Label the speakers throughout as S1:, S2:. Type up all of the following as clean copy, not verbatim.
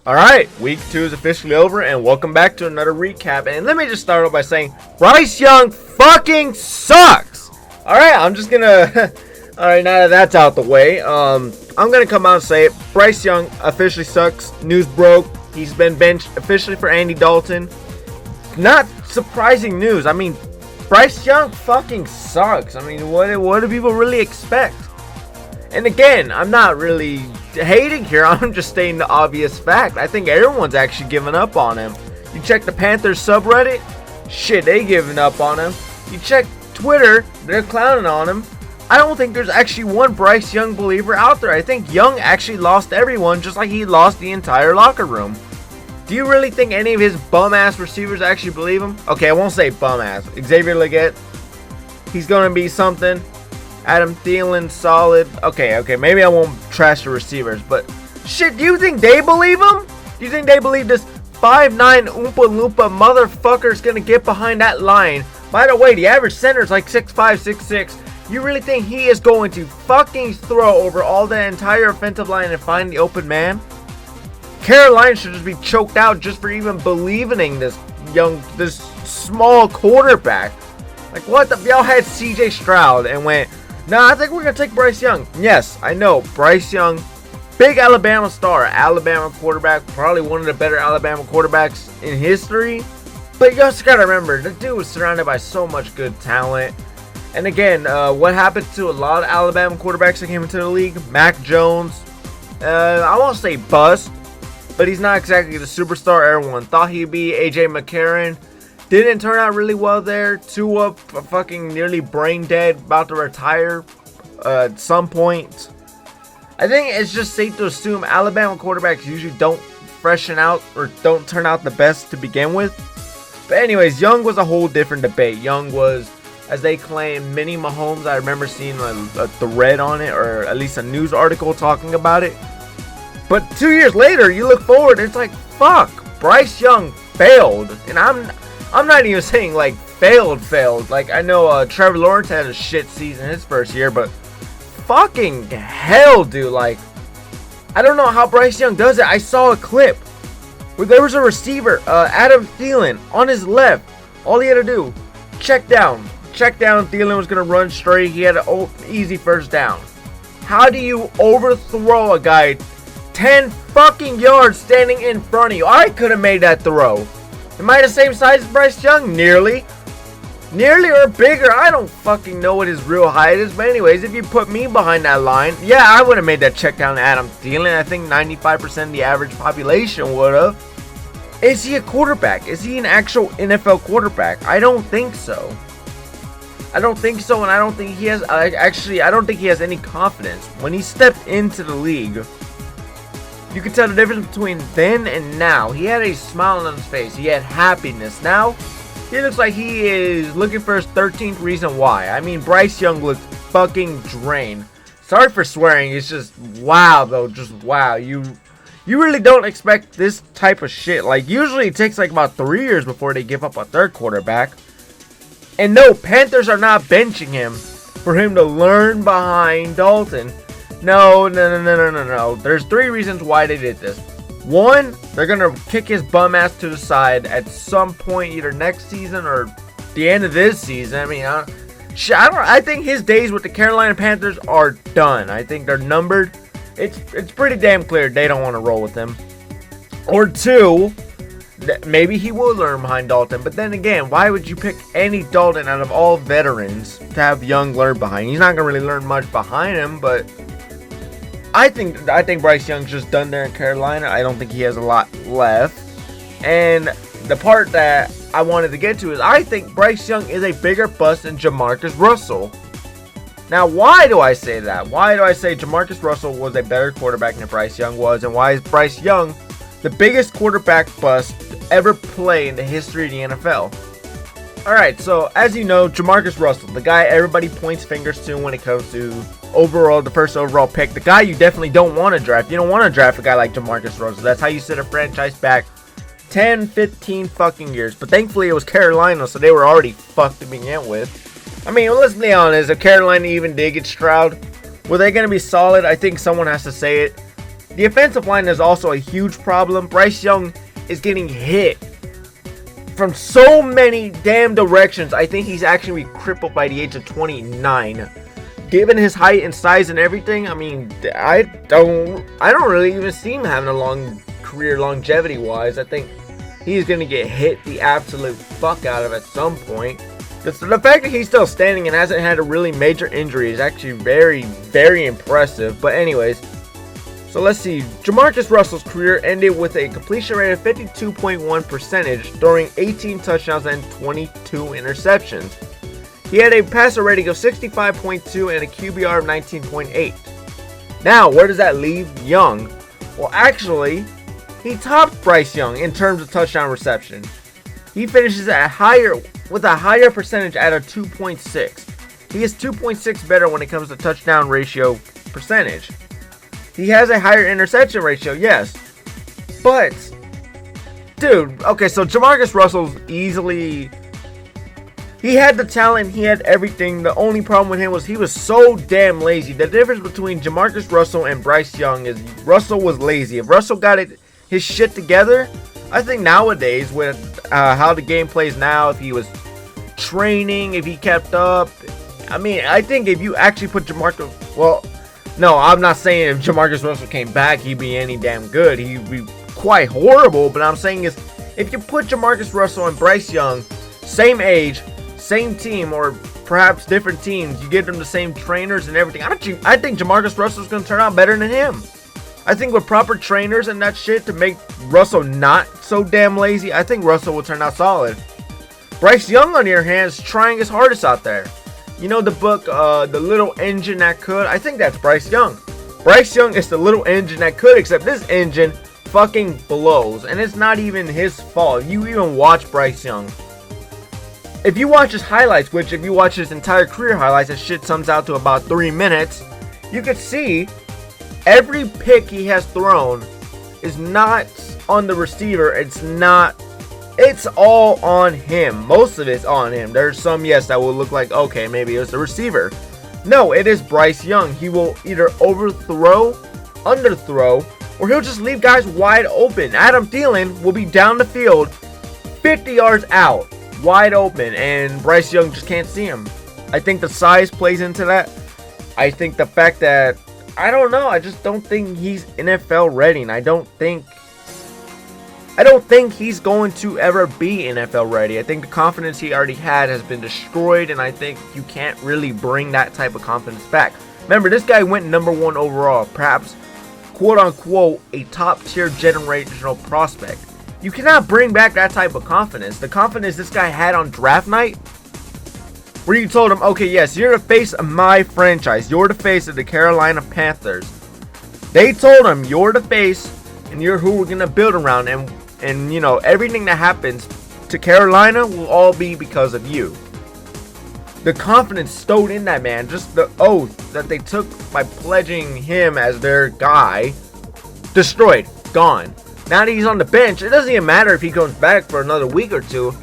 S1: Alright, week 2 is officially over, and welcome back to another recap. And let me just start off by saying, Bryce Young fucking sucks! Alright, I'm just gonna... Alright, now that that's out the way, I'm gonna come out and say it. Bryce Young officially sucks. News broke. He's been benched officially for Andy Dalton. Not surprising news. I mean, Bryce Young fucking sucks. I mean, what do people really expect? And again, I'm not really hating here. I'm just stating the obvious fact. I think everyone's actually giving up on him. You check the Panthers subreddit, shit, they giving up on him. You check Twitter, they're clowning on him. I don't think there's actually one Bryce Young believer out there. I think Young actually lost everyone just like he lost the entire locker room. Do you really think any of his bum-ass receivers actually believe him? Okay, I won't say bum-ass. Xavier Leggett, he's going to be something. Adam Thielen, solid. Okay, maybe I won't trash the receivers, but shit, do you think they believe him? Do you think they believe this 5'9" Oompa Loompa motherfucker is going to get behind that line? By the way, the average center is like 6'5", 6'6". You really think he is going to fucking throw over all the entire offensive line and find the open man? Carolina should just be choked out just for even believing in this small quarterback. Like, what the? Y'all had CJ Stroud and went, nah, I think we're going to take Bryce Young. Yes, I know. Bryce Young, big Alabama star. Alabama quarterback. Probably one of the better Alabama quarterbacks in history. But you also got to remember, the dude was surrounded by so much good talent. And again, what happened to a lot of Alabama quarterbacks that came into the league? Mac Jones. I won't say bust, but he's not exactly the superstar everyone thought he'd be. A.J. McCarron. Didn't turn out really well there. Tua fucking nearly brain dead, about to retire at some point. I think it's just safe to assume Alabama quarterbacks usually don't freshen out or don't turn out the best to begin with. But anyways, Young was a whole different debate. Young was, as they claim, mini Mahomes. I remember seeing a thread on it, or at least a news article talking about it. But 2 years later, you look forward, and it's like, fuck, Bryce Young failed. And I'm not even saying like failed. Like, I know Trevor Lawrence had a shit season his first year, but fucking hell, dude. Like, I don't know how Bryce Young does it. I saw a clip where there was a receiver, Adam Thielen, on his left. All he had to do, check down. Thielen was going to run straight. He had an easy first down. How do you overthrow a guy 10 fucking yards standing in front of you? I could have made that throw. Am I the same size as Bryce Young? Nearly or bigger. I don't fucking know what his real height is. But anyways, if you put me behind that line, yeah, I would have made that check down to Adam Thielen. I think 95% of the average population would have. Is he a quarterback? Is he an actual NFL quarterback? I don't think so. And I don't think he has... I don't think he has any confidence. When he stepped into the league, you can tell the difference between then and now. He had a smile on his face. He had happiness. Now, he looks like he is looking for his 13th reason why. I mean, Bryce Young looks fucking drained. Sorry for swearing. It's just wow, though. Just wow. You really don't expect this type of shit. Like, usually it takes like about 3 years before they give up a third quarterback. And no, Panthers are not benching him for him to learn behind Dalton. No. There's 3 reasons why they did this. 1, they're going to kick his bum ass to the side at some point, either next season or the end of this season. I mean, I think his days with the Carolina Panthers are done. I think they're numbered. It's pretty damn clear they don't want to roll with him. Or 2, maybe he will learn behind Dalton. But then again, why would you pick Andy Dalton out of all veterans to have Young learn behind? He's not going to really learn much behind him, but I think Bryce Young's just done there in Carolina. I don't think he has a lot left. And the part that I wanted to get to is I think Bryce Young is a bigger bust than Jamarcus Russell. Now, why do I say that? Why do I say Jamarcus Russell was a better quarterback than Bryce Young was? And why is Bryce Young the biggest quarterback bust ever play in the history of the NFL? Alright, so as you know, Jamarcus Russell, the guy everybody points fingers to when it comes to the first overall pick, the guy you definitely don't want to draft. You don't want to draft a guy like Jamarcus Russell. That's how you set a franchise back 10, 15 fucking years. But thankfully it was Carolina, so they were already fucked to begin with. I mean, let's be honest, if Carolina even did get Stroud, were they going to be solid? I think someone has to say it. The offensive line is also a huge problem. Bryce Young is getting hit from so many damn directions. I think he's actually crippled by the age of 29. Given his height and size and everything, I mean, I don't really even see him having a long career longevity wise. I think he's gonna get hit the absolute fuck out of at some point. The fact that he's still standing and hasn't had a really major injury is actually very, very impressive. But anyways, so let's see. Jamarcus Russell's career ended with a completion rate of 52.1% throwing 18 touchdowns and 22 interceptions. He had a passer rating of 65.2 and a QBR of 19.8. Now, where does that leave Young? Well, actually, he topped Bryce Young in terms of touchdown reception. He finishes with a higher percentage at a 2.6. He is 2.6 better when it comes to touchdown ratio percentage. He has a higher interception ratio, yes. But, dude, okay, so Jamarcus Russell's easily... He had the talent, he had everything. The only problem with him was he was so damn lazy. The difference between Jamarcus Russell and Bryce Young is Russell was lazy. If Russell got his shit together, I think nowadays with how the game plays now, if he was training, if he kept up, I mean, I think if you actually put Jamarcus, well, no, I'm not saying if Jamarcus Russell came back, he'd be any damn good. He'd be quite horrible, but I'm saying is if you put Jamarcus Russell and Bryce Young, same age, same team, or perhaps different teams, you give them the same trainers and everything, I think Jamarcus Russell's going to turn out better than him. I think with proper trainers and that shit to make Russell not so damn lazy, I think Russell will turn out solid. Bryce Young, on the other hand, is trying his hardest out there. You know the book, The Little Engine That Could? I think that's Bryce Young. Bryce Young is the little engine that could, except this engine fucking blows. And it's not even his fault. You even watch Bryce Young. If you watch his highlights, which if you watch his entire career highlights, that shit sums out to about 3 minutes, you could see every pick he has thrown is not on the receiver. It's all on him. Most of it's on him. There's some, yes, that will look like, okay, maybe it was the receiver. No, it is Bryce Young. He will either overthrow, underthrow, or he'll just leave guys wide open. Adam Thielen will be down the field, 50 yards out, wide open, and Bryce Young just can't see him. I think the size plays into that. I think the fact that, I don't know, I just don't think he's NFL ready, and I don't think he's going to ever be NFL ready. I think the confidence he already had has been destroyed, and I think you can't really bring that type of confidence back. Remember, this guy went #1 overall, perhaps, quote-unquote, a top-tier generational prospect. You cannot bring back that type of confidence. The confidence this guy had on draft night, where you told him, okay, yes, you're the face of my franchise. You're the face of the Carolina Panthers. They told him, you're the face, and you're who we're going to build around. And, you know, everything that happens to Carolina will all be because of you. The confidence stowed in that man, just the oath that they took by pledging him as their guy, destroyed, gone. Now that he's on the bench, it doesn't even matter if he comes back for another week or two.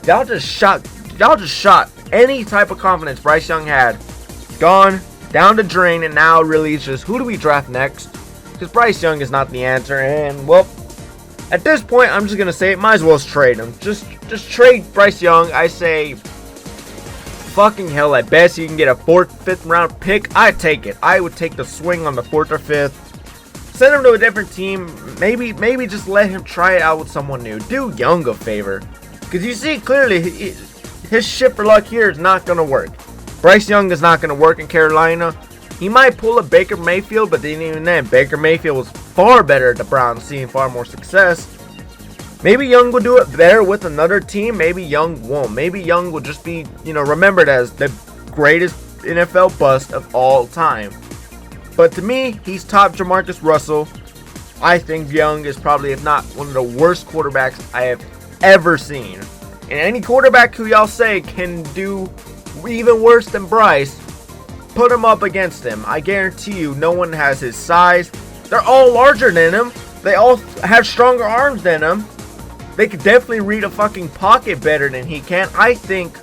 S1: Y'all just shot any type of confidence Bryce Young had. Gone, down the drain, and now really it's just who do we draft next? Because Bryce Young is not the answer, and well, at this point, I'm just going to say it, might as well trade him. Just trade Bryce Young. I say, fucking hell, at best you can get a 4th, 5th round pick. I'd take it. I would take the swing on the 4th or 5th. Send him to a different team. Maybe just let him try it out with someone new. Do Young a favor. Because you see clearly, his shit for luck here is not going to work. Bryce Young is not going to work in Carolina. He might pull a Baker Mayfield, but then even then, Baker Mayfield was far better at the Browns, seeing far more success. Maybe Young will do it better with another team. Maybe Young won't. Maybe Young will just be, remembered as the greatest NFL bust of all time. But to me, he's top Jamarcus Russell. I think Young is probably, if not one of the worst quarterbacks I have ever seen. And any quarterback who y'all say can do even worse than Bryce, put him up against him. I guarantee you, no one has his size. They're all larger than him. They all have stronger arms than him. They could definitely read a fucking pocket better than he can. I think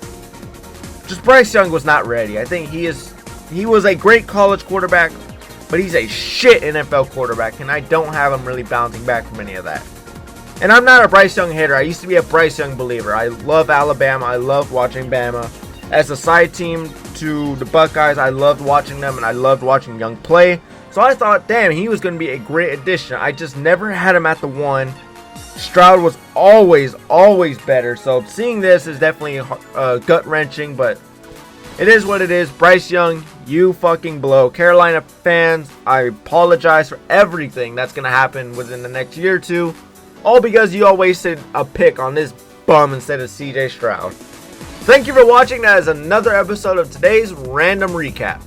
S1: just Bryce Young was not ready. I think he was a great college quarterback. but he's a shit NFL quarterback, and I don't have him really bouncing back from any of that. And I'm not a Bryce Young hater. I used to be a Bryce Young believer. I love Alabama. I love watching Bama. As a side team to the Buckeyes, I loved watching them, and I loved watching Young play. So I thought, damn, he was going to be a great addition. I just never had him at the 1. Stroud was always better. So seeing this is definitely gut-wrenching, but it is what it is. Bryce Young, you fucking blow. Carolina fans, I apologize for everything that's going to happen within the next year or two. All because you all wasted a pick on this bum instead of CJ Stroud. Thank you for watching. That is another episode of today's Random Recap.